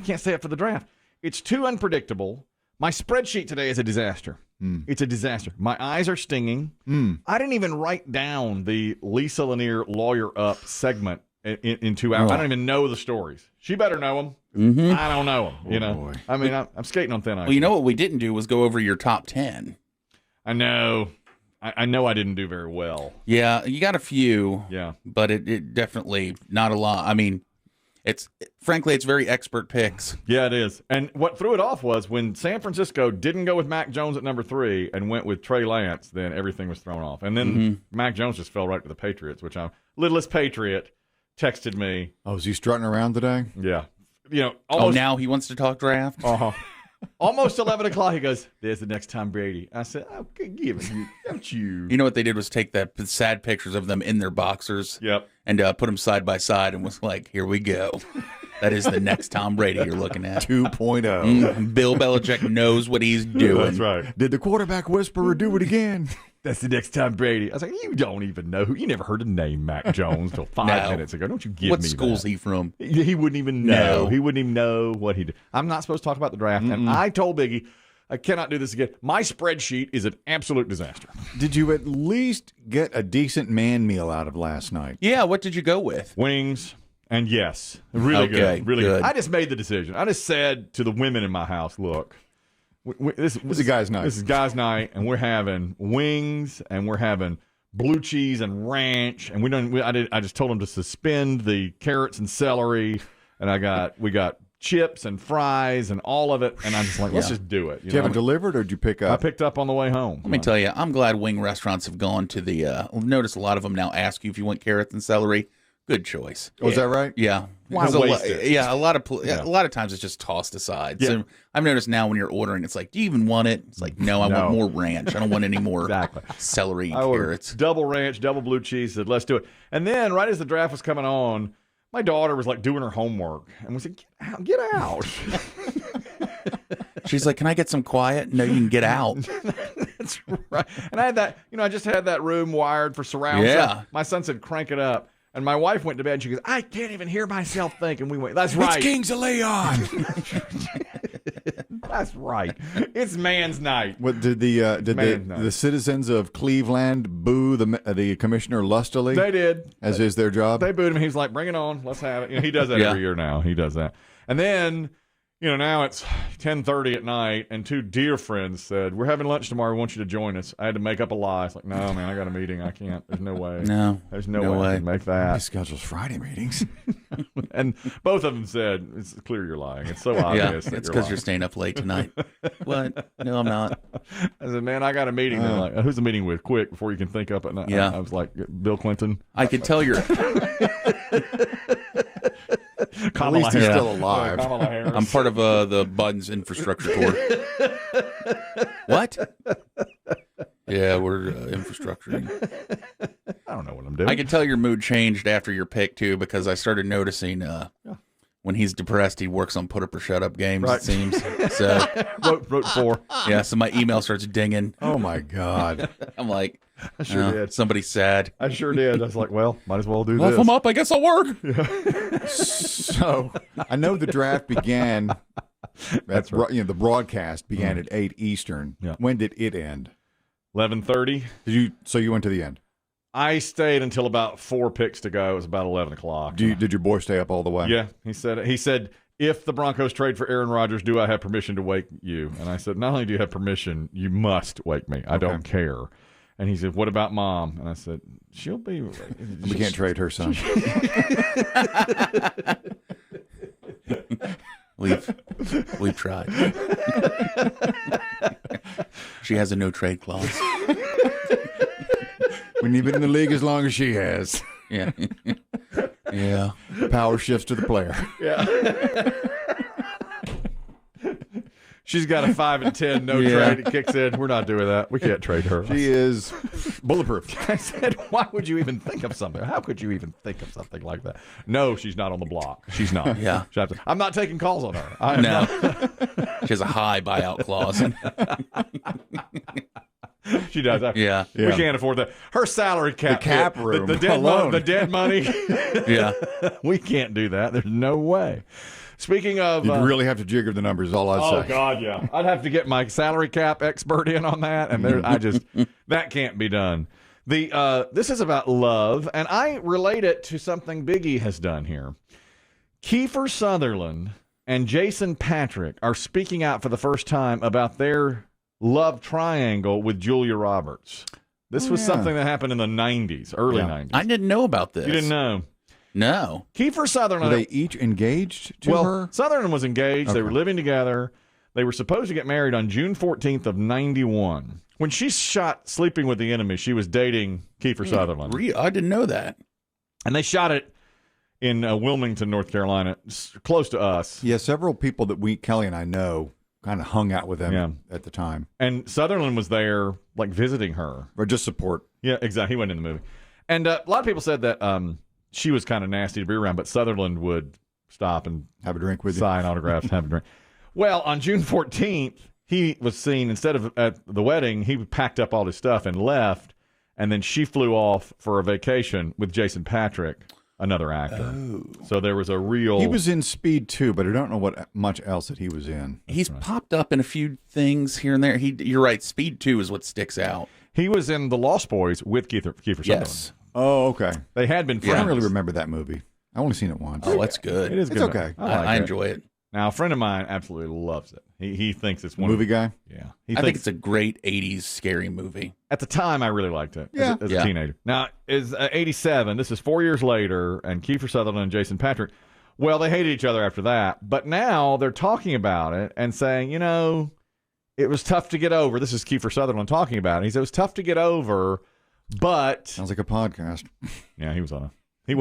can't stay up for the draft. It's too unpredictable. My spreadsheet today is a disaster. It's a disaster. My eyes are stinging. I didn't even write down the Lisa Lanier Lawyer Up segment in 2 hours. I don't even know the stories. She better know them. I don't know them. Boy. I mean, I'm skating on thin ice. Well, you know what we didn't do was go over your top 10. I know. I know I didn't do very well. Yeah, you got a few. Yeah. But it definitely not a lot. I mean, frankly, it's very expert picks. Yeah, it is. And what threw it off was when San Francisco didn't go with Mac Jones at number 3 and went with Trey Lance, then everything was thrown off. And then Mac Jones just fell right to the Patriots, littlest Patriot texted me. Oh, is he strutting around today? Yeah. Almost, now he wants to talk draft? Almost 11 o'clock, he goes, there's the next Tom Brady. I said, okay, give it. Don't you? You know what they did was take the sad pictures of them in their boxers and put them side by side and was like, here we go. That is the next Tom Brady you're looking at. 2.0. Bill Belichick knows what he's doing. That's right. Did the quarterback whisperer do it again? That's the next Tom Brady. I was like, you don't even know who. You never heard the name Mac Jones till 5 minutes ago. Don't you give me what that. What school's he from? He wouldn't even know. No. He wouldn't even know what he did. I'm not supposed to talk about the draft. And I told Biggie, I cannot do this again. My spreadsheet is an absolute disaster. Did you at least get a decent man meal out of last night? Yeah, what did you go with? Wings. And yes, really good. Really good. I just made the decision. I just said to the women in my house, look, this is guys' night. This is guys' night, and we're having wings, and we're having blue cheese and ranch, and I just told them to suspend the carrots and celery, and we got chips and fries and all of it, and I'm just like, let's just do it. Did you have it delivered, or did you pick up? I picked up on the way home. Let me tell you, I'm glad wing restaurants have gone to the. Notice a lot of them now ask you if you want carrots and celery. Good choice. Oh, is that right? Yeah. Why waste it? Yeah, a lot of times it's just tossed aside. Yeah. So I've noticed now when you're ordering, it's like, do you even want it? It's like, no, I want more ranch. I don't want any more celery and carrots. Double ranch, double blue cheese. Said, let's do it. And then right as the draft was coming on, my daughter was like doing her homework, and we said, get out. She's like, can I get some quiet? No, you can get out. That's right. And I had that, I just had that room wired for surround sound. My son said, crank it up. And my wife went to bed, and she goes, I can't even hear myself think. And we went, that's right. It's Kings of Leon. That's right. It's man's night. What did the citizens of Cleveland boo the commissioner lustily? They did. As is their job? They booed him. He's like, bring it on. Let's have it. He does that every year now. He does that. And then, now it's 10:30 at night, and 2 dear friends said, we're having lunch tomorrow. We want you to join us. I had to make up a lie. It's like, no, man, I got a meeting. I can't. There's no way. No. There's no way I can make that. He schedules Friday meetings. And both of them said, it's clear you're lying. It's so obvious. It's because you're staying up late tonight. What? No, I'm not. I said, man, I got a meeting. They're like, who's the meeting with? Quick, before you can think up at night. Yeah. I was like, Bill Clinton. I could tell you're... At least he's still alive. I'm part of the Buns infrastructure board. What? Yeah, we're infrastructuring. I don't know what I'm doing. I could tell your mood changed after your pick, too, because I started noticing when he's depressed, he works on put-up or shut-up games, it seems. So wrote 4. Yeah, so my email starts dinging. Oh, my God. I'm like, I sure did. Somebody's sad. I sure did. I was like, well, might as well do this. If I'm up, I guess I'll work. Yeah. So I know the draft began. That's right. The broadcast began at 8 Eastern. Yeah. When did it end? 11:30. So you went to the end? I stayed until about 4 picks to go. It was about 11 o'clock. Did your boy stay up all the way? Yeah, he said, if the Broncos trade for Aaron Rodgers, do I have permission to wake you? And I said, not only do you have permission, you must wake me. I don't care. And he said, what about Mom? And I said, she'll be... We can't trade her, son. We've tried. She has a no trade clause. When you've been in the league as long as she has. Yeah. Yeah. Power shifts to the player. Yeah. She's got a 5 and 10 no trade. It kicks in. We're not doing that. We can't trade her. She is bulletproof. I said, why would you even think of something? How could you even think of something like that? No, she's not on the block. She's not. Yeah. I'm not taking calls on her. No. She has a high buyout clause. She does. Yeah. We can't afford that. Her salary cap. The cap room. The dead alone. The dead money. Yeah. We can't do that. There's no way. Speaking of... You'd really have to jigger the numbers, all I'd say. Oh, God, yeah. I'd have to get my salary cap expert in on that, and that can't be done. This is about love, and I relate it to something Biggie has done here. Keifer Sutherland and Jason Patric are speaking out for the first time about their love triangle with Julia Roberts. This was something that happened in the 90s, early 90s. I didn't know about this. You didn't know? No. Keifer Sutherland. Were they each engaged to her? Sutherland was engaged. Okay. They were living together. They were supposed to get married on June 14th of 91. When she shot Sleeping with the Enemy, she was dating Keifer Sutherland. I didn't know that. And they shot it in Wilmington, North Carolina, close to us. Yeah, several people that Kelly and I know kind of hung out with them at the time. And Sutherland was there, like, visiting her. Or just support. Yeah, exactly. He went in the movie. And a lot of people said that she was kind of nasty to be around, but Sutherland would stop and have a drink with you, sign autographs, have a drink. Well, on June 14th, he was seen, instead of at the wedding, he packed up all his stuff and left, and then she flew off for a vacation with Jason Patric, another actor. Oh. So there was a real... He was in Speed 2, but I don't know what much else that he was in. He's popped up in a few things here and there. You're right, Speed 2 is what sticks out. He was in The Lost Boys with Keifer Sutherland. Yes. Oh, okay. They had been friends. I don't really remember that movie. I only seen it once. Oh, that's good. It is good. It's okay. I enjoy it. Now, a friend of mine absolutely loves it. He thinks it's one movie guy. Yeah, I think it's a great '80s scary movie. At the time, I really liked it. As a teenager. Now, is '87. This is 4 years later, and Keifer Sutherland and Jason Patric. Well, they hated each other after that, but now they're talking about it and saying, it was tough to get over. This is Keifer Sutherland talking about it. He said it was tough to get over, but sounds like a podcast. Yeah, he was on a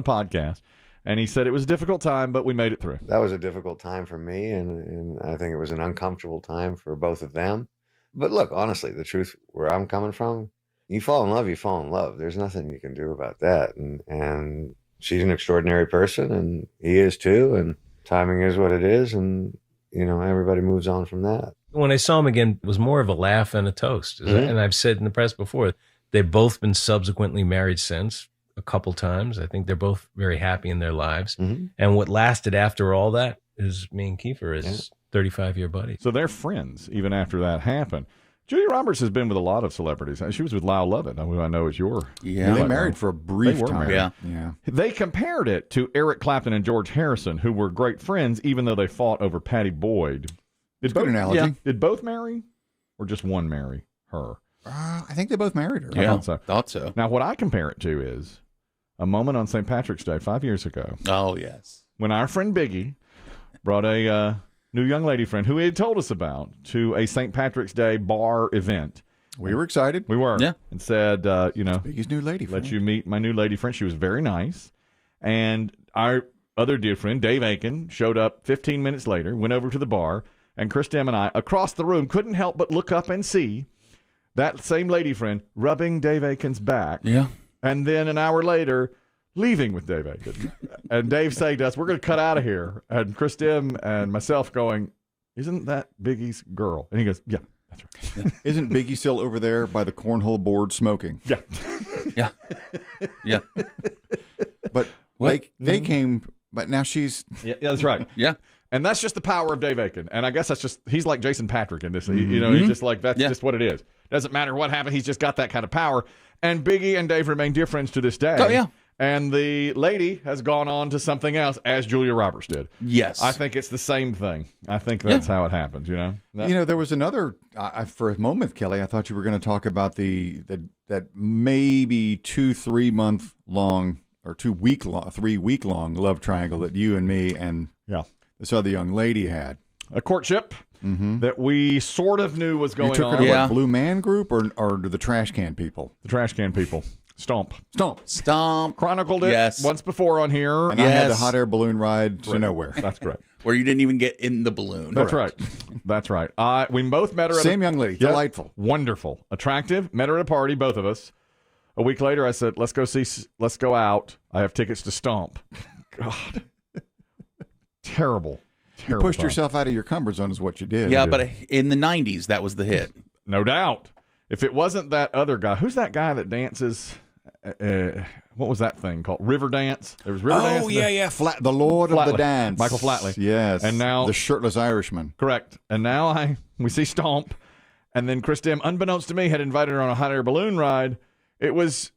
podcast. And he said it was a difficult time, but we made it through. That was a difficult time for me, and I think it was an uncomfortable time for both of them. But look, honestly, the truth where I'm coming from, you fall in love, you fall in love. There's nothing you can do about that. And she's an extraordinary person, and he is too, and timing is what it is, and, everybody moves on from that. When I saw him again, it was more of a laugh and a toast. Mm-hmm. And I've said in the press before, they've both been subsequently married since. A couple times. I think they're both very happy in their lives. Mm-hmm. And what lasted after all that is me and Keifer is 35-year buddies. So they're friends even after that happened. Julia Roberts has been with a lot of celebrities. She was with Lyle Lovett, who I know is your... Yeah, they married for a brief time. Yeah. They compared it to Eric Clapton and George Harrison, who were great friends, even though they fought over Pattie Boyd. Good analogy. Yeah. Did both marry? Or just one marry her? I think they both married her. Yeah, thought so. Now, what I compare it to is a moment on St. Patrick's Day 5 years ago. Oh, yes. When our friend Biggie brought a new young lady friend who he had told us about to a St. Patrick's Day bar event. We were excited. We were. Yeah. And said, Biggie's new lady friend. Let you meet my new lady friend. She was very nice. And our other dear friend, Dave Aiken, showed up 15 minutes later, went over to the bar, and Chris Demm and I, across the room, couldn't help but look up and see that same lady friend rubbing Dave Aiken's back. Yeah. And then an hour later, leaving with Dave Aiken. And Dave saying to us, we're going to cut out of here. And Chris Demm and myself going, isn't that Biggie's girl? And he goes, yeah, that's right. Yeah. Isn't Biggie still over there by the cornhole board smoking? Yeah. Yeah. Yeah. But they came, but now she's... Yeah, that's right. Yeah. And that's just the power of Dave Aiken. And I guess that's just, he's like Jason Patric in this. He's just like, that's just what it is. Doesn't matter what happened. He's just got that kind of power. And Biggie and Dave remain dear friends to this day. Oh, yeah. And the lady has gone on to something else, as Julia Roberts did. Yes. I think it's the same thing. I think that's how it happens, There was another, for a moment, Kelly, I thought you were going to talk about that maybe 2-3 month long or 3 week long love triangle that you and me and this other young lady had. A courtship that we sort of knew was going on. You took her to what, Blue Man Group or the Trash Can People? The Trash Can People. Stomp. Chronicled it once before on here. And I had the hot air balloon ride to nowhere. That's correct. Where you didn't even get in the balloon. That's right. That's right. We both met her at Same young lady. Delightful. Wonderful. Attractive. Met her at a party, both of us. A week later, I said, let's go out. I have tickets to Stomp. God. Terrible. You pushed yourself out of your comfort zone is what you did. Yeah, but in the 90s, that was the hit. No doubt. If it wasn't that other guy, who's that guy that dances what was that thing called? River Dance. There was River Dance. Oh, yeah. The Lord of the Dance. Michael Flatley. Yes. And now the shirtless Irishman. Correct. And now we see Stomp, and then Chris Demm, unbeknownst to me, had invited her on a hot air balloon ride. It was,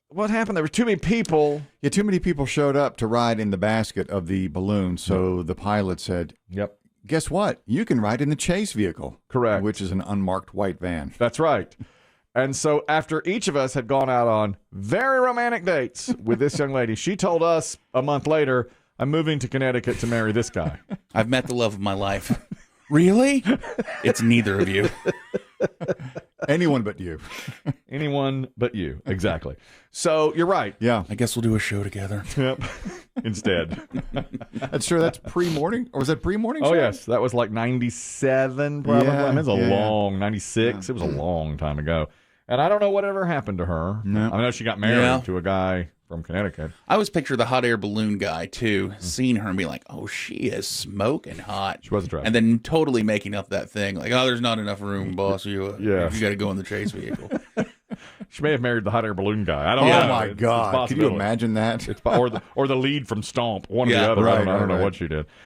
what happened? There were too many people. Yeah, too many people showed up to ride in the basket of the balloon. So the pilot said, "Yep. Guess what? You can ride in the chase vehicle." Correct. Which is an unmarked white van. That's right. And so after each of us had gone out on very romantic dates with this young lady, she told us a month later, "I'm moving to Connecticut to marry this guy." I've met the love of my life. Really? It's neither of you. Anyone but you. Anyone but you. Exactly. So you're right. Yeah. I guess we'll do a show together. Yep. Instead. That's true. That's pre-morning? Or was that pre-morning show? Oh, yes. That was like 97 probably. Yeah, I mean, it was a long, 96. Yeah. It was a long time ago. And I don't know whatever happened to her. No. I know she got married to a guy from Connecticut. I always picture the hot air balloon guy, too, seeing her and being like, oh, she is smoking hot. She was attractive. And then totally making up that thing. Like, oh, there's not enough room, boss. You got to go in the chase vehicle. She may have married the hot air balloon guy. I don't know. know. Oh, my God. Can you imagine that? Or the lead from Stomp. One or the other. Right, I don't know what she did.